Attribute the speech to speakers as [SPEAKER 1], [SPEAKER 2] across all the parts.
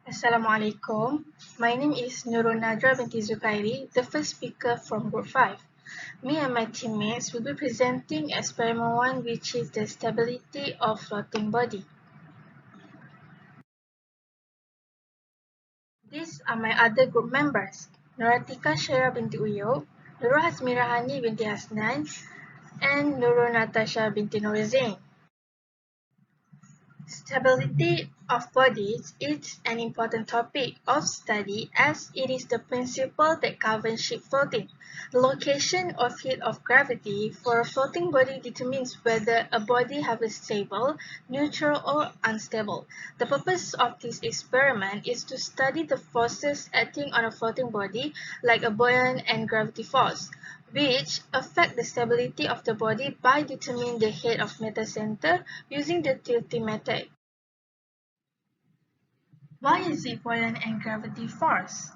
[SPEAKER 1] Assalamualaikum. My name is Nurul Nadra binti Zukairi, the first speaker from Group 5. Me and my teammates will be presenting Experiment 1, which is the stability of floating body. These are my other group members, Nuratika Syara binti Uyub, Nurul Hasmirahani binti Hasnan, and Nurul Natasha binti Nurizain. Stability of bodies is an important topic of study as it is the principle that governs ship floating. The location or field of gravity for a floating body determines whether a body has a stable, neutral, or unstable. The purpose of this experiment is to study the forces acting on a floating body, like a buoyant and gravity force, which affect the stability of the body by determining the head of matter center using the tilting method. Why is it buoyant and gravity force?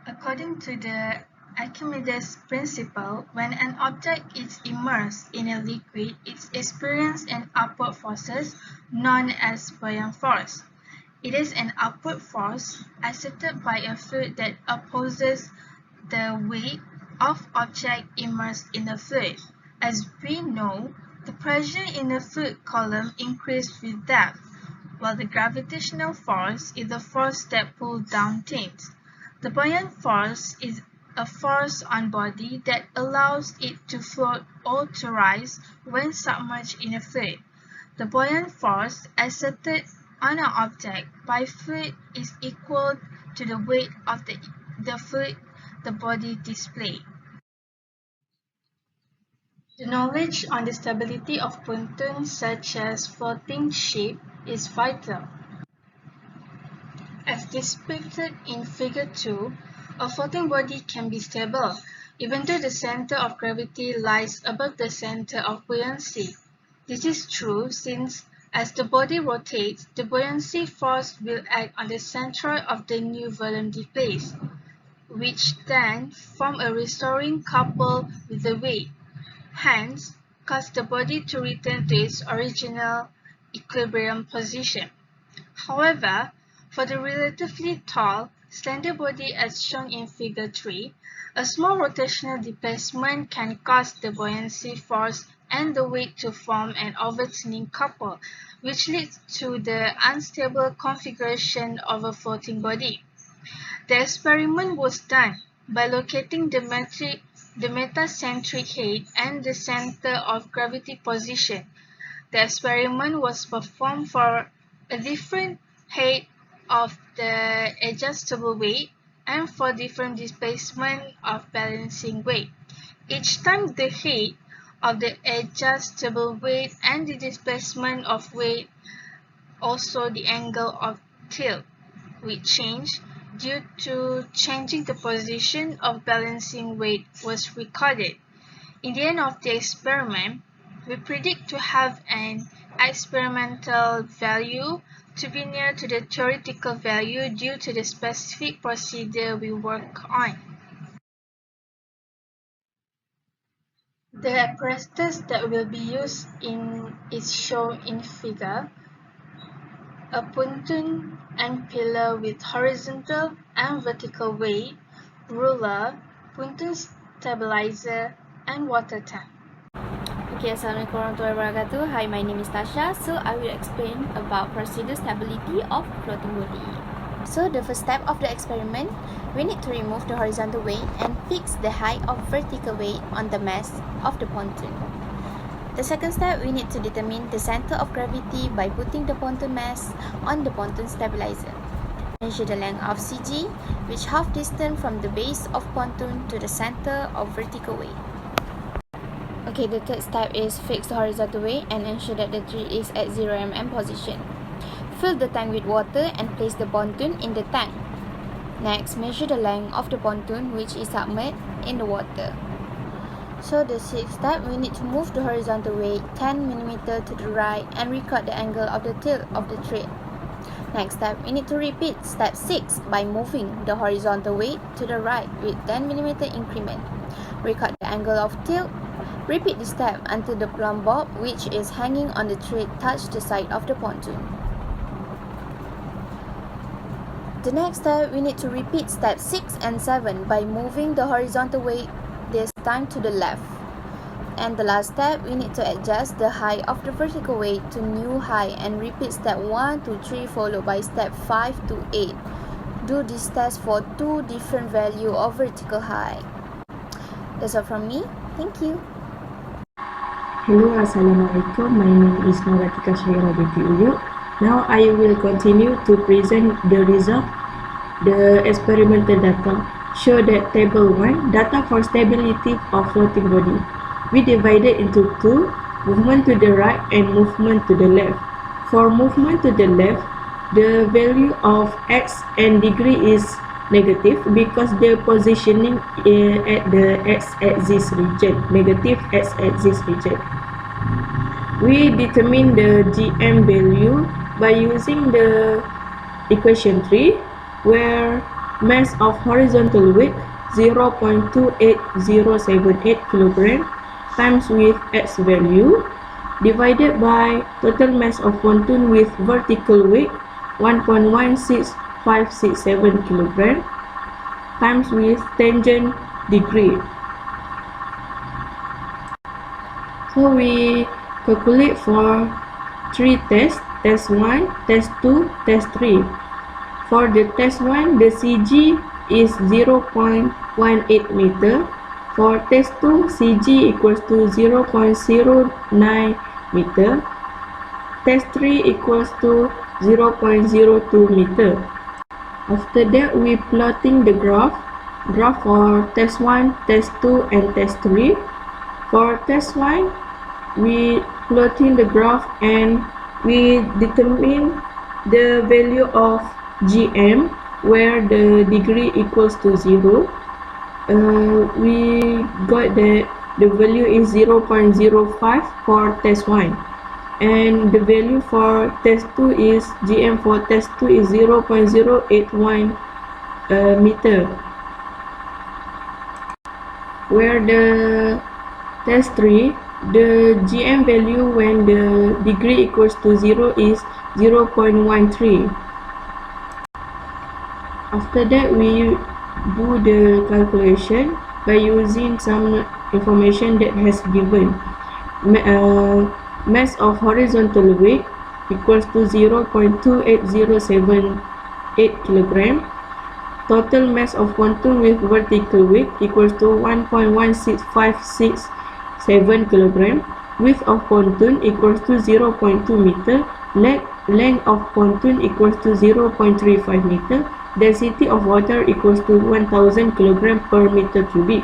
[SPEAKER 1] According to the Archimedes principle, when an object is immersed in a liquid, it experiences an upward forces known as buoyant force. It is an upward force exerted by a fluid that opposes the weight of object immersed in the fluid. As we know, the pressure in the fluid column increases with depth, while the gravitational force is the force that pulls down things. The buoyant force is a force on body that allows it to float or to rise when submerged in a fluid. The buoyant force exerted on an object by fluid is equal to the weight of the fluid the body displays. The knowledge on the stability of pontoons such as floating ship is vital. As depicted in Figure 2, a floating body can be stable, even though the center of gravity lies above the center of buoyancy. This is true since, as the body rotates, the buoyancy force will act on the centroid of the new volume displaced, which then form a restoring couple with the weight, hence cause the body to return to its original equilibrium position. However, for the relatively tall, slender body as shown in Figure 3, a small rotational displacement can cause the buoyancy force and the weight to form an overturning couple, which leads to the unstable configuration of a floating body. The experiment was done by locating the metacentric head and the center of gravity position. The experiment was performed for a different head of the adjustable weight and for different displacement of balancing weight. Each time the head of the adjustable weight and the displacement of weight, also the angle of tilt, will change due to changing the position of balancing weight was recorded. In the end of the experiment, we predict to have an experimental value to be near to the theoretical value due to the specific procedure we work on. The apparatus that will be used is shown in figure. A pontoon and pillar with horizontal and vertical weight, ruler, pontoon stabilizer, and water tank.
[SPEAKER 2] Okay, Assalamualaikum warahmatullahi wabarakatuh. Hi, my name is Tasha. So I will explain about procedure stability of floating body. So the first step of the experiment, we need to remove the horizontal weight and fix the height of vertical weight on the mast of the pontoon. The second step, we need to determine the center of gravity by putting the pontoon mast on the pontoon stabilizer. Measure the length of CG, which half distance from the base of pontoon to the center of vertical weight. Okay, the third step is fix the horizontal weight and ensure that the tree is at 0 mm position. Fill the tank with water and place the pontoon in the tank. Next, measure the length of the pontoon which is submerged in the water. So the sixth step, we need to move the horizontal weight 10 mm to the right and record the angle of the tilt of the thread. Next step, we need to repeat step 6 by moving the horizontal weight to the right with 10 mm increment. Record the angle of tilt. Repeat the step until the plumb bob which is hanging on the thread touch the side of the pontoon. The next step, we need to repeat step 6 and 7 by moving the horizontal weight this time to the left. And the last step, we need to adjust the height of the vertical weight to new height and repeat step 1 to 3 followed by step 5 to 8. Do this test for 2 different values of vertical height. That's all from me. Thank you.
[SPEAKER 3] Hello, Assalamualaikum. My name is Noratika Syaira binti Uyuk. Now I will continue to present the result. The experimental data show that table 1, data for stability of floating body. We divided into two, movement to the right and movement to the left. For movement to the left, the value of x and degree is negative because the positioning at the x-axis region, negative x-axis region. We determine the GM value by using the equation 3, where mass of horizontal weight 0.28078 kg times with x value divided by total mass of pontoon with vertical weight 1.16567 kg times with tangent degree. So we calculate for 3 tests, test 1, test 2, test 3. For the test 1, the CG is 0.18 meter. For test 2, CG equals to 0.09 meter. Test 3 equals to 0.02 meter. After that, we plotting the graph for test 1, test 2, and test 3. For test 1, we plotting the graph and we determine the value of GM where the degree equals to 0. We got the value is 0.05 for test 1, and the value for test 2 is GM for test 2 is 0.081 meter, where the test 3, the GM value when the degree equals to 0 is 0.13. After that, we do the calculation by using some information that has given. Mass of horizontal weight equals to 0.28078 kg. Total mass of pontoon with vertical weight equals to 1.16567 kg. Width of pontoon equals to 0.2 meter. Length of pontoon equals to 0.35 meter. Density of water equals to 1000 kg per meter cubic.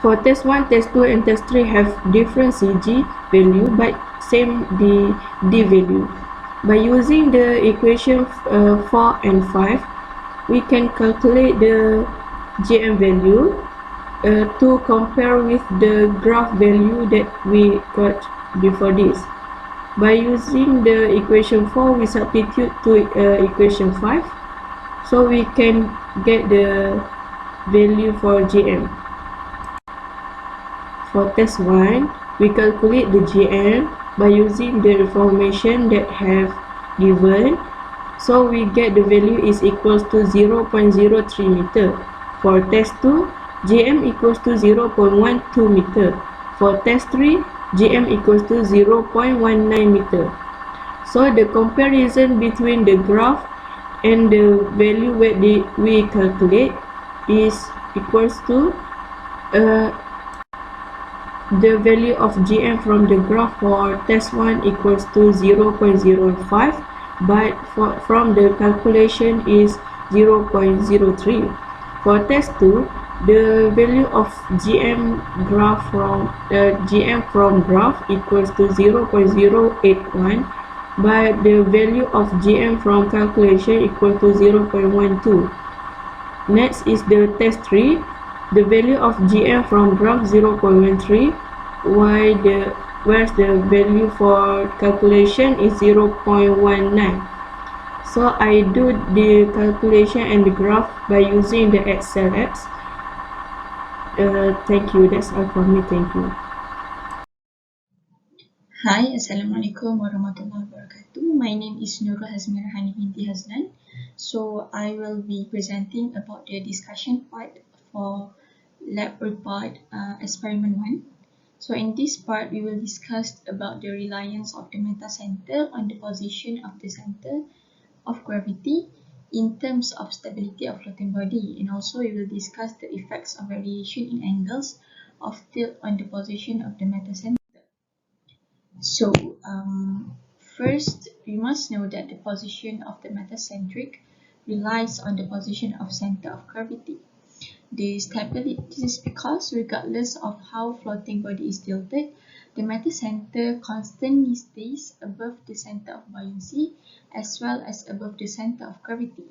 [SPEAKER 3] For test 1, test 2, and test 3 have different CG value but same D value. By using the equation 4 and 5, we can calculate the GM value to compare with the graph value that we got before this. By using the equation 4, we substitute to equation 5, so we can get the value for GM. For test 1, we calculate the GM by using the information that have given, so we get the value is equals to 0.03 meter. For test 2, GM equals to 0.12 meter. For test 3, GM equals to 0.19 meter. So the comparison between the graph and the value that we calculate is equals to the value of GM from the graph for test 1 equals to 0.05, but from the calculation is 0.03. For test 2, the value of GM from graph equals to 0.081, but the value of GM from calculation equals to 0.12. Next is the test 3. The value of GM from graph 0.13, whereas the value for calculation is 0.19. So I do the calculation and the graph by using the Excel apps. Thank you. That's all from me. Thank you.
[SPEAKER 4] Hi, Assalamualaikum warahmatullahi wabarakatuh. My name is Nurul Hazmirahani binti Hazlan. So I will be presenting about the discussion part for lab report experiment 1. So in this part, we will discuss about the reliance of the metacenter on the position of the center of gravity in terms of stability of floating body, and also we will discuss the effects of variation in angles of tilt on the position of the metacenter. So first, we must know that the position of the metacentric relies on the position of center of gravity. This is because regardless of how floating body is tilted, the metacenter constantly stays above the center of buoyancy as well as above the center of gravity.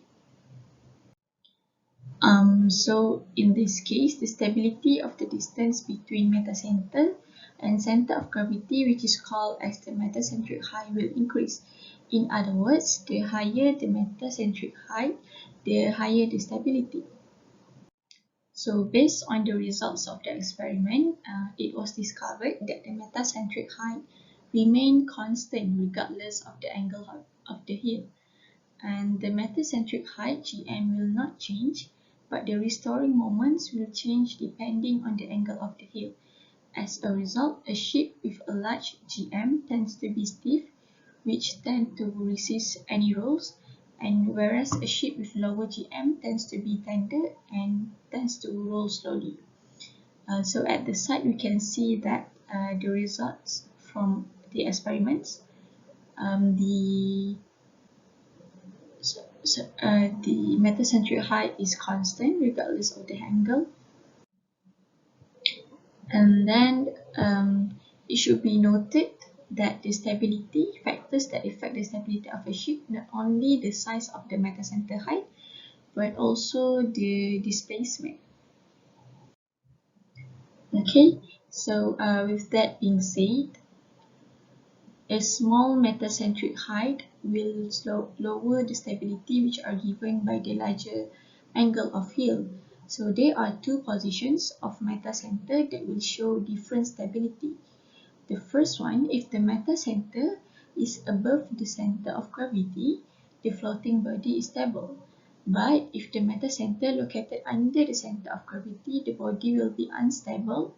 [SPEAKER 4] So in this case, the stability of the distance between metacenter and center of gravity, which is called as the metacentric height, will increase. In other words, the higher the metacentric height, the higher the stability. So based on the results of the experiment, it was discovered that the metacentric height remained constant regardless of the angle of the heel. And the metacentric height Gm will not change, but the restoring moments will change depending on the angle of the heel. As a result, a ship with a large Gm tends to be stiff, which tend to resist any rolls, and whereas a ship with lower Gm tends to be tender and tends to roll slowly. So at the side, we can see that the results from the experiments, the metacentric height is constant regardless of the angle. And then it should be noted that the stability factors that affect the stability of a ship, not only the size of the metacenter height, but also the displacement. Okay, so with that being said, a small metacentric height will lower the stability which are given by the larger angle of heel. So there are two positions of metacenter that will show different stability. The first one, if the metacenter is above the center of gravity, the floating body is stable. But if the metacenter located under the center of gravity, the body will be unstable,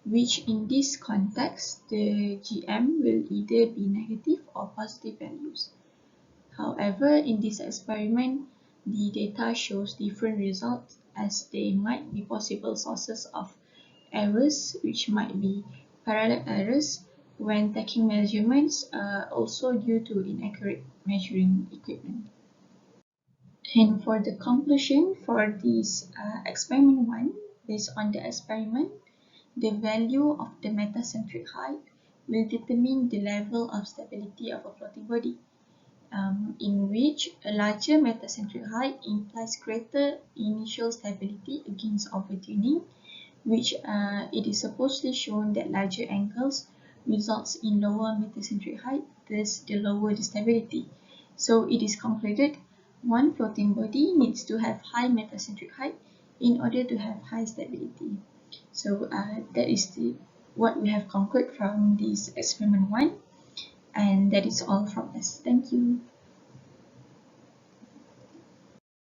[SPEAKER 4] which in this context, the Gm will either be negative or positive values. However, in this experiment, the data shows different results as there might be possible sources of errors, which might be parallel errors when taking measurements, also due to inaccurate measuring equipment. And for the conclusion for this experiment 1, based on the experiment, the value of the metacentric height will determine the level of stability of a floating body, in which a larger metacentric height implies greater initial stability against overtuning, which it is supposedly shown that larger angles results in lower metacentric height, thus the lower the stability. So it is concluded one floating body needs to have high metacentric height in order to have high stability. So that is what we have concluded from this experiment 1, and that is all from us. Thank you.